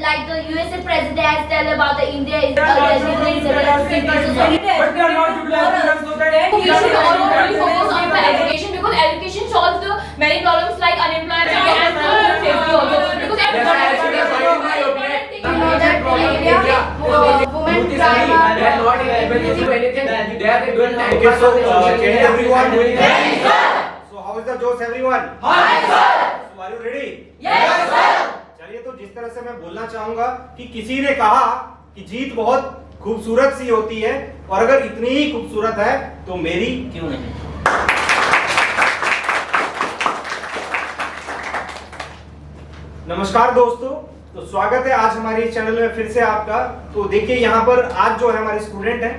like the USA president has tell about the India is but they are not utilizing them so that we should only focus on the education, because education solves the many problems like unemployment and safety also. Because women crime they are not able to do anything. They are doing Okay, so can everyone do it? Yes, sir. So how is the Josh, everyone? Hi, sir. So are you ready? Yes, sir. चलिए, तो जिस तरह से मैं बोलना चाहूंगा कि किसी ने कहा कि जीत बहुत खूबसूरत सी होती है, और अगर इतनी ही खूबसूरत है तो मेरी क्यों नहीं। नमस्कार दोस्तों, तो स्वागत है आज हमारे चैनल में फिर से आपका। तो देखिए यहाँ पर आज जो है हमारे स्टूडेंट हैं,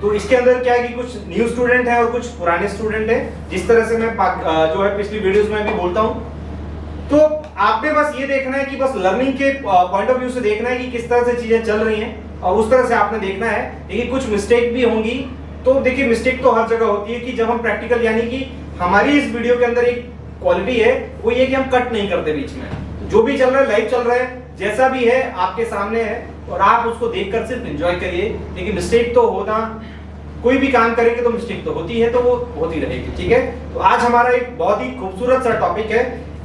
तो इसके अंदर क्या है कि कुछ न्यू स्टूडेंट हैं और कुछ पुराने स्टूडेंट हैं। जिस तरह से मैं जो है पिछली वीडियोस में भी बोलता हूँ, तो आपने बस ये देखना है कि बस लर्निंग के पॉइंट ऑफ व्यू से देखना है कि किस तरह से चीजें चल रही हैं, और उस तरह से आपने देखना है। देखिए कुछ मिस्टेक भी होंगी, तो देखिए मिस्टेक तो हर जगह होती है कि जब हम प्रैक्टिकल, यानी कि हमारी इस वीडियो के अंदर एक क्वालिटी है वो ये कि हम कट नहीं करते बीच में। जो भी चल रहा है लाइव चल रहा है, जैसा भी है आपके सामने है, और आप उसको देखकर सिर्फ एंजॉय करिए। देखिए मिस्टेक तो होना, कोई भी काम करेंगे तो मिस्टेक तो होती है, तो वो होती रहेगी, ठीक है। तो आज हमारा एक बहुत ही खूबसूरत सा टॉपिक है,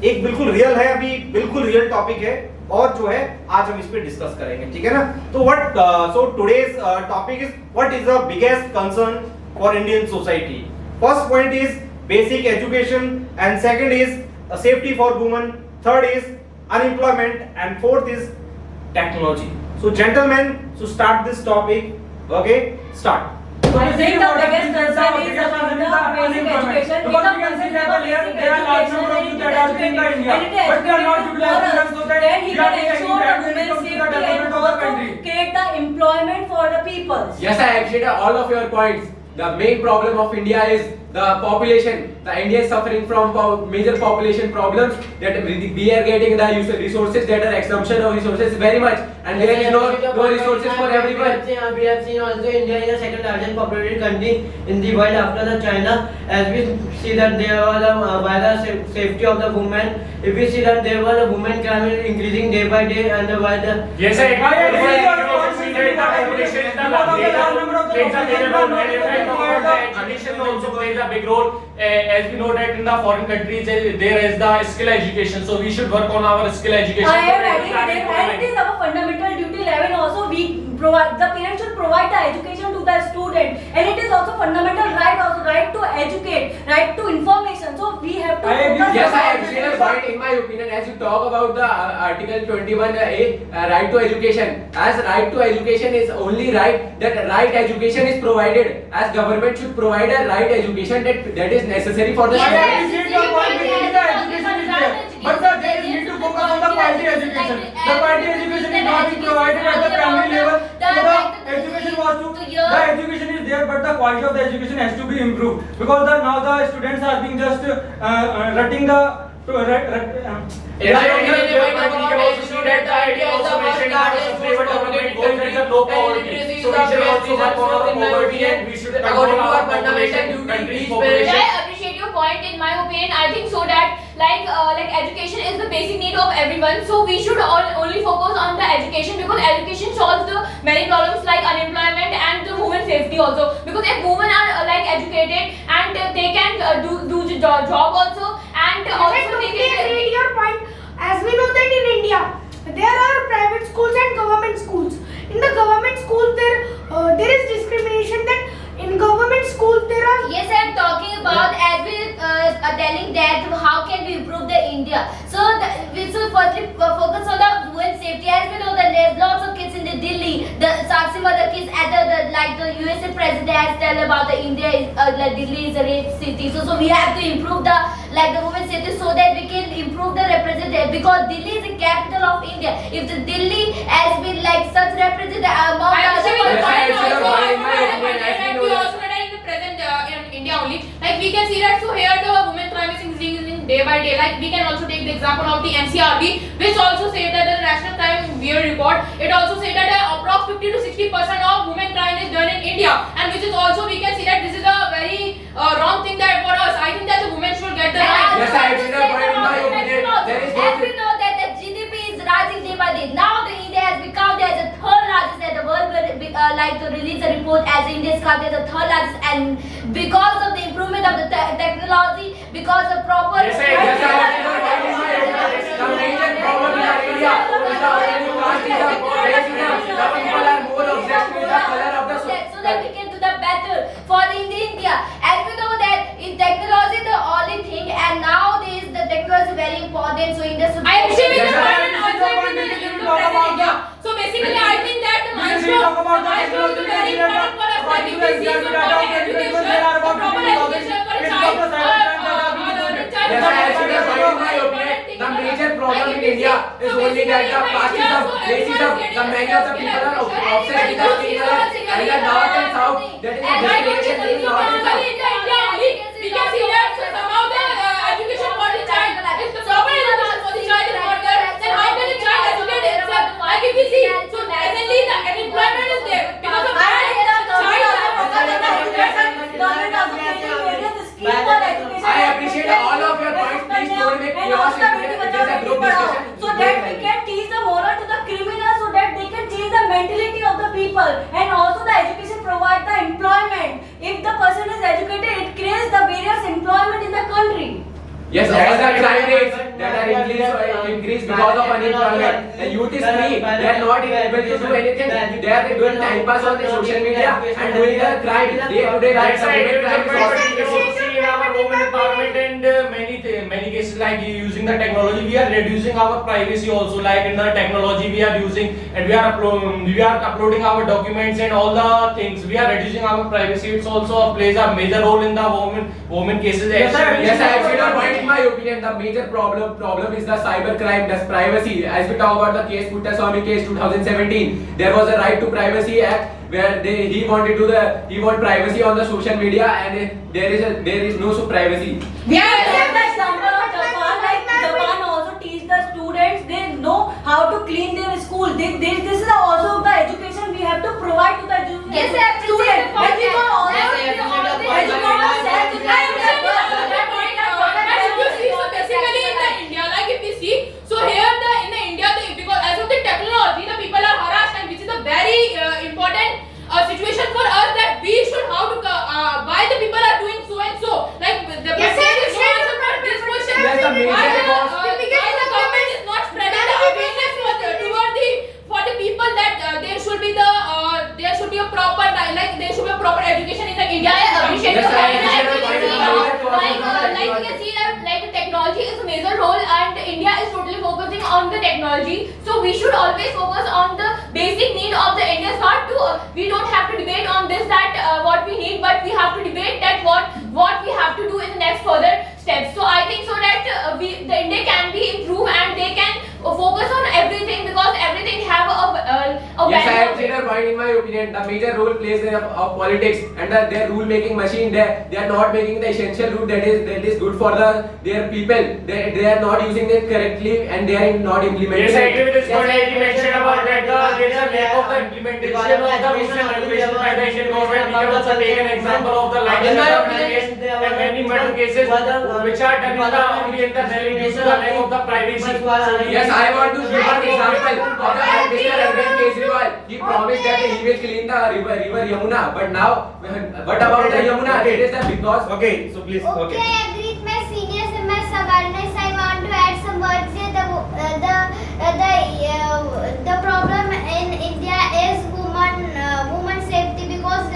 एक बिल्कुल रियल है, अभी बिल्कुल रियल टॉपिक है, और जो है आज हम इस पे डिस्कस करेंगे, ठीक है ना। तो so today's topic is what is the biggest concern for Indian society. First point is basic education, and second is safety for women, third is unemployment, and fourth is technology. So gentleman, so start this topic. Okay, start. I think the biggest concern is about the basic education. Because we can see that there are large number of youth that are in India, but they are not utilizing them so that then he we are can taking ensure the that when it women's comes to the safety and development of the also country. create the employment for the people. Yes, I appreciate all of your points. The main problem of India is the population. The India is suffering from major population problems, that we are getting the resources, that are exhaustion of resources very much, and there is no resources for everyone. We have seen also India is the second largest populated country in the world after the China. As we see that there was by the safety of the women, if we see that there was a women crime is increasing day by day, and by the Yes, I education also plays a big role. As we know that in the foreign countries there is the skill education, so we should work on our skill education. I am agree with it, and it is our fundamental duty 11 also. We provide, the parents should provide the education to the student, and it is also fundamental right, also right to educate, right to information. So we have to Yes, I appreciate your point. In my opinion, as you talk about the Article 21A, right to education, as right to education is only right, that right education is provided, as government should provide a right education that is necessary for the but sir, there is need to focus on the quality education. The quality education is not being provided at the primary level. So the education is there, but the quality of the education has to be improved, because now the students are being just rutting the In my opinion, we can also see that the idea also mentioned that the sustainable development goals there is a low poverty. So we should also work on our poverty, and we should control our population, country's population. I appreciate your point. In my opinion, I think so that like education is the basic need of everyone. So we should only focus on the education, because education solves the many problems like unemployment and the women safety also. Because if women are like educated, and they can do the job also, and also they can agree your point. As we know that in India there are private schools and government schools. In the government school there is discrimination, that in government schools there are. Yes, I am talking about as we are telling that how can we improve the India. So we should firstly focus on the women safety. As we know that there are lots of kids in the Delhi, the Sakshi mother kids at the USA president has tell about the India is like Delhi is a rape city. So we have to improve the women safety, so that we can improve the representation, because Delhi is the capital of India. If the Delhi has been like such represented among in India only, like we can see that. So here the women crime is increasing day by day. Like we can also take the example of the NCRB, which also say that the National Crime Bureau report, it also say that approx 50 to 60% of women crime is done in India, and which is also we can see that this is a very wrong thing that for us. I think that the women should get the right. Yes, I agree. In my opinion, there is as we know that the GDP is rising day by day. Now the India release a report as India's country is the third largest, and because of the improvement of the technology, because of proper. Yes, sir. Yes, sir. The major problem in India is the already caste racism. The people are more obsessed with the color of the so that we can do the better for India. As we know that in technology the only thing, and nowadays the technology is very important. So India should. I agree with Yes, the sir. point and also agree with the India. So basically, I think that the milestone is very important for us. Like if we see some proper education, the proper education for a child, Yes, sir. Actually, in my opinion, the major problem in India is only that the casteism, racism. The many of the people are obsessed with the skin color, and the north and south. That is the discrimination between north and south. we can see that somehow the education for the child, if the proper education for the child is not there, then how can the child educate himself? Like if we see, so presently the unemployment is there because of that. I appreciate all of your points. Please don't make chaos. It is a group discussion. So that we can teach the moral to the criminals, so that they can change the mentality of the people. And also the education provide the employment. If the person is educated, it creates the various employment in the country. Yes, all the crime rates that are increased because of unemployment. The youth is free. They are not able to do anything. They are doing time pass on the social media and doing the crime. Day-to-day life. In our women empowerment and many cases like using the technology, we are reducing our privacy also. Like in the technology we are using, and we are uploading our documents and all the things. We are reducing our privacy. It's also plays a major role in the women cases. Yes, I actually your point. In my opinion, the major problem is the cyber crime, that's privacy. As we talk about the case, Puttaswamy case 2017, there was a Right to Privacy Act where he want privacy on the social media, and there is no privacy. We have the example of Japan. Like Japan also teach the students, they know how to clean their school. This is also the education we have to provide to the Yes, students. absolutely. Educate So basically in the India, like if we see, so here in the India, because as of the technology, the people are harassed, and which is a very important situation for us, that we should how to why the people are doing so and so. Like the president is no answer for this question. That's the major Why cause. the government is not spreading the awareness for the people that there should be a proper education in the India. I appreciate Yes, the I point. appreciate the point. Like you can see that like technology is a major role, and India is totally focusing on the technology. So we should always focus on the basic need of the Indians. Not to we don't have to debate on this that what we need, but we have to debate that what we have to do in the next further steps. So I think so that the India can be improved, and they can focus on everything, because everything have a Yes, I value. have seen a point. In my opinion, the major role plays of politics and their rule making machine. They are not making the essential rule that is good for their people. They are not using it correctly, and they are not implementing Yes, I it. agree with this point. As you mentioned about that, there is a lack of the implementation of the rules and regulations by the Indian government. We can also take an example of the In my license opinion, case and many murder cases which are done only in the Delhi due to the lack of the privacy. Yes, I want to give an example of the Mr. Arvind Kejriwal. He promised that he will clean the river Yamuna, but now, what about the Yamuna? It is because. Okay, so please. Okay, I agree with my seniors and my subordinates. I want to add some words here. The problem in India is woman safety, because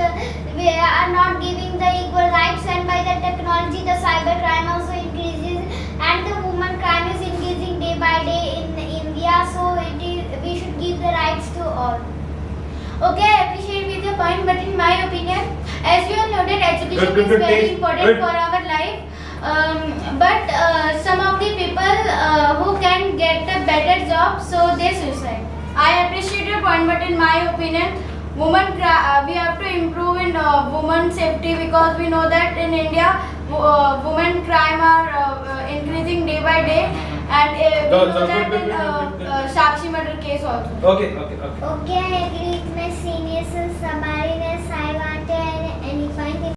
we are not giving the equal rights, and by the technology the cyber crime also increases, and the woman crime is increasing day by day in India. So we should give the rights to all. Okay, I appreciate with your point, but in my opinion, as you all know that education is very important for our life. But some of the people who can get a better job, so they suicide. I appreciate your point, but in my opinion, we have to improve in women safety, because we know that in India, women crime are increasing day by day, and we know that in Sakshi murder case also. Okay. Okay, I agree with my seniors and subordinates.